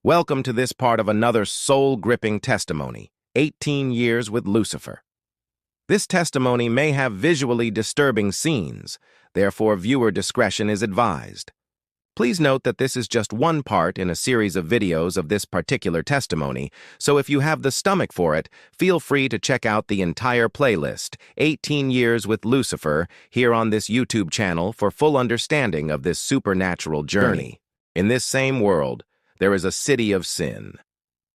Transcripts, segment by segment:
Welcome to this part of another soul-gripping testimony, 18 Years with Lucifer. This testimony may have visually disturbing scenes, therefore viewer discretion is advised. Please note that this is just one part in a series of videos of this particular testimony, so if you have the stomach for it, feel free to check out the entire playlist, 18 Years with Lucifer, here on this YouTube channel for full understanding of this supernatural journey. In this same world, there is a city of sin.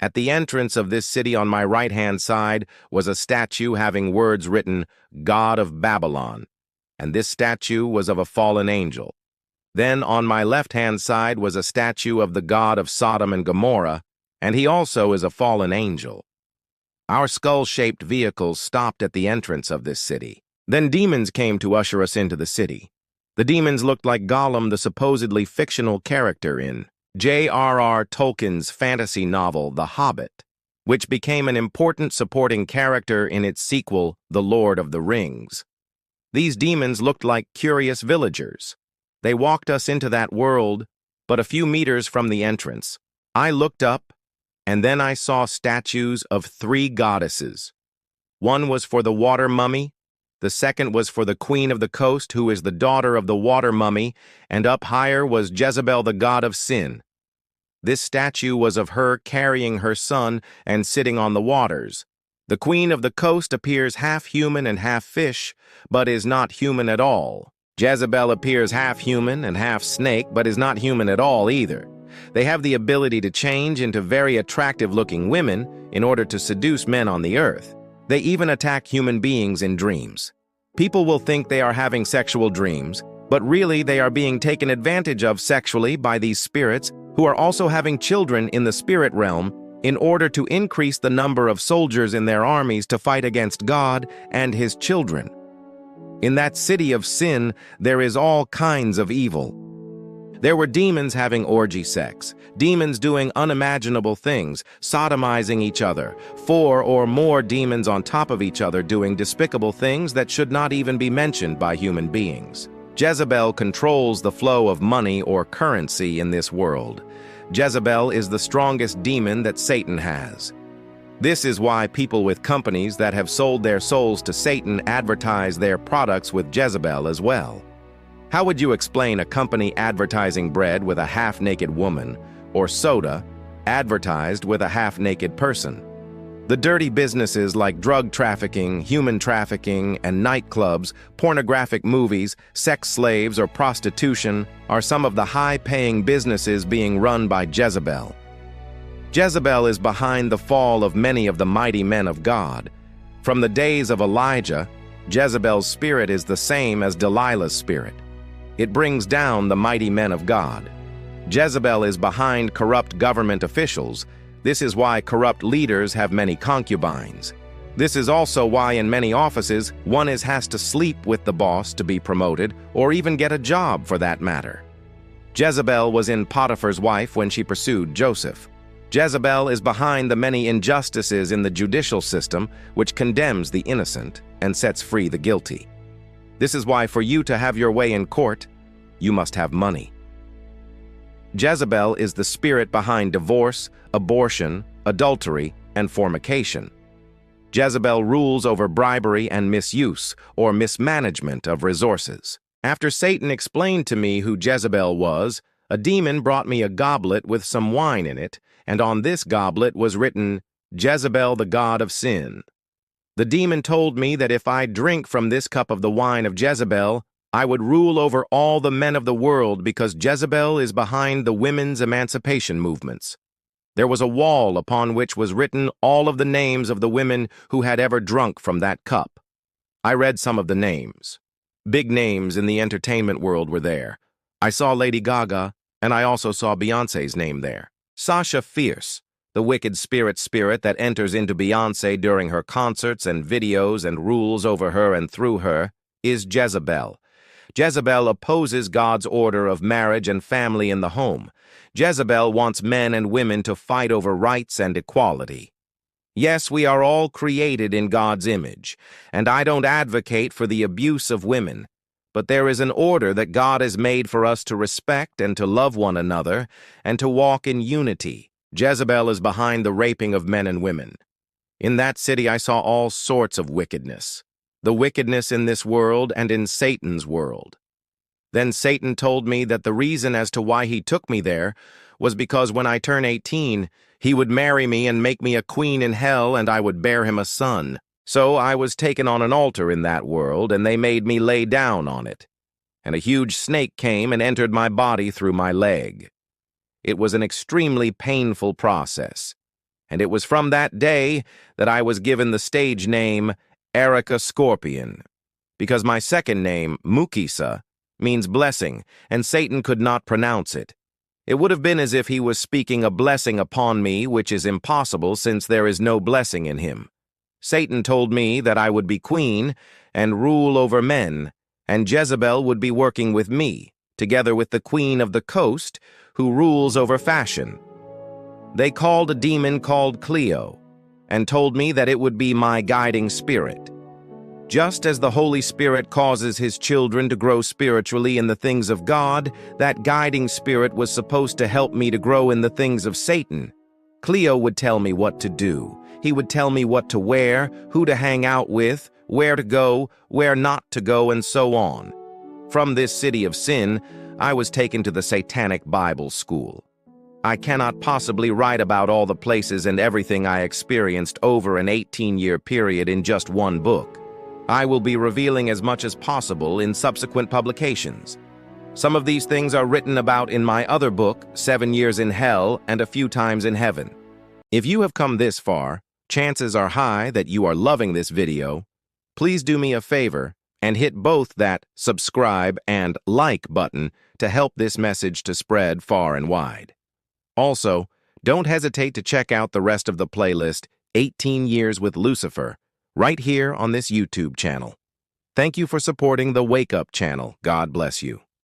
At the entrance of this city on my right-hand side was a statue having words written, God of Babylon, and this statue was of a fallen angel. Then on my left-hand side was a statue of the god of Sodom and Gomorrah, and he also is a fallen angel. Our skull-shaped vehicles stopped at the entrance of this city. Then demons came to usher us into the city. The demons looked like Gollum, the supposedly fictional character in J.R.R. Tolkien's fantasy novel, The Hobbit, which became an important supporting character in its sequel, The Lord of the Rings. These demons looked like curious villagers. They walked us into that world, but a few meters from the entrance. I looked up, and then I saw statues of 3 goddesses. One was for the water mummy, the second was for the queen of the coast, who is the daughter of the water mummy, and up higher was Jezebel, the god of sin. This statue was of her carrying her son and sitting on the waters. The queen of the coast appears half human and half fish, but is not human at all. Jezebel appears half human and half snake, but is not human at all either. They have the ability to change into very attractive-looking women in order to seduce men on the earth. They even attack human beings in dreams. People will think they are having sexual dreams, but really they are being taken advantage of sexually by these spirits who are also having children in the spirit realm in order to increase the number of soldiers in their armies to fight against God and his children. In that city of sin, there is all kinds of evil. There were demons having orgy sex, demons doing unimaginable things, sodomizing each other, 4 or more demons on top of each other doing despicable things that should not even be mentioned by human beings. Jezebel controls the flow of money or currency in this world. Jezebel is the strongest demon that Satan has. This is why people with companies that have sold their souls to Satan advertise their products with Jezebel as well. How would you explain a company advertising bread with a half-naked woman, or soda advertised with a half-naked person? The dirty businesses like drug trafficking, human trafficking, and nightclubs, pornographic movies, sex slaves, or prostitution are some of the high-paying businesses being run by Jezebel. Jezebel is behind the fall of many of the mighty men of God. From the days of Elijah, Jezebel's spirit is the same as Delilah's spirit. It brings down the mighty men of God. Jezebel is behind corrupt government officials. This is why corrupt leaders have many concubines. This is also why in many offices, one has to sleep with the boss to be promoted, or even get a job for that matter. Jezebel was in Potiphar's wife when she pursued Joseph. Jezebel is behind the many injustices in the judicial system, which condemns the innocent and sets free the guilty. This is why for you to have your way in court, you must have money. Jezebel is the spirit behind divorce, abortion, adultery, and fornication. Jezebel rules over bribery and misuse or mismanagement of resources. After Satan explained to me who Jezebel was, a demon brought me a goblet with some wine in it, and on this goblet was written, Jezebel, the god of sin. The demon told me that if I drink from this cup of the wine of Jezebel, I would rule over all the men of the world because Jezebel is behind the women's emancipation movements. There was a wall upon which was written all of the names of the women who had ever drunk from that cup. I read some of the names. Big names in the entertainment world were there. I saw Lady Gaga, and I also saw Beyoncé's name there. Sasha Fierce, the wicked spirit that enters into Beyoncé during her concerts and videos and rules over her and through her, is Jezebel. Jezebel opposes God's order of marriage and family in the home. Jezebel wants men and women to fight over rights and equality. Yes, we are all created in God's image, and I don't advocate for the abuse of women, but there is an order that God has made for us to respect and to love one another and to walk in unity. Jezebel is behind the raping of men and women. In that city I saw all sorts of wickedness, the wickedness in this world and in Satan's world. Then Satan told me that the reason as to why he took me there was because when I turn 18, he would marry me and make me a queen in hell, and I would bear him a son. So I was taken on an altar in that world, and they made me lay down on it. And a huge snake came and entered my body through my leg. It was an extremely painful process, and it was from that day that I was given the stage name Erica Scorpion, because my second name, Mukisa, means blessing, and Satan could not pronounce it. It would have been as if he was speaking a blessing upon me, which is impossible since there is no blessing in him. Satan told me that I would be queen and rule over men, and Jezebel would be working with me, together with the queen of the coast, who rules over fashion. They called a demon called Cleo, and told me that it would be my guiding spirit. Just as the Holy Spirit causes his children to grow spiritually in the things of God, that guiding spirit was supposed to help me to grow in the things of Satan. Cleo would tell me what to do. He would tell me what to wear, who to hang out with, where to go, where not to go, and so on. From this city of sin, I was taken to the Satanic Bible School. I cannot possibly write about all the places and everything I experienced over an 18-year period in just one book. I will be revealing as much as possible in subsequent publications. Some of these things are written about in my other book, 7 Years in Hell and a Few Times in Heaven. If you have come this far, chances are high that you are loving this video. Please do me a favor and hit both that subscribe and like button to help this message to spread far and wide. Also, don't hesitate to check out the rest of the playlist, 18 Years with Lucifer, right here on this YouTube channel. Thank you for supporting the Wake Up channel. God bless you.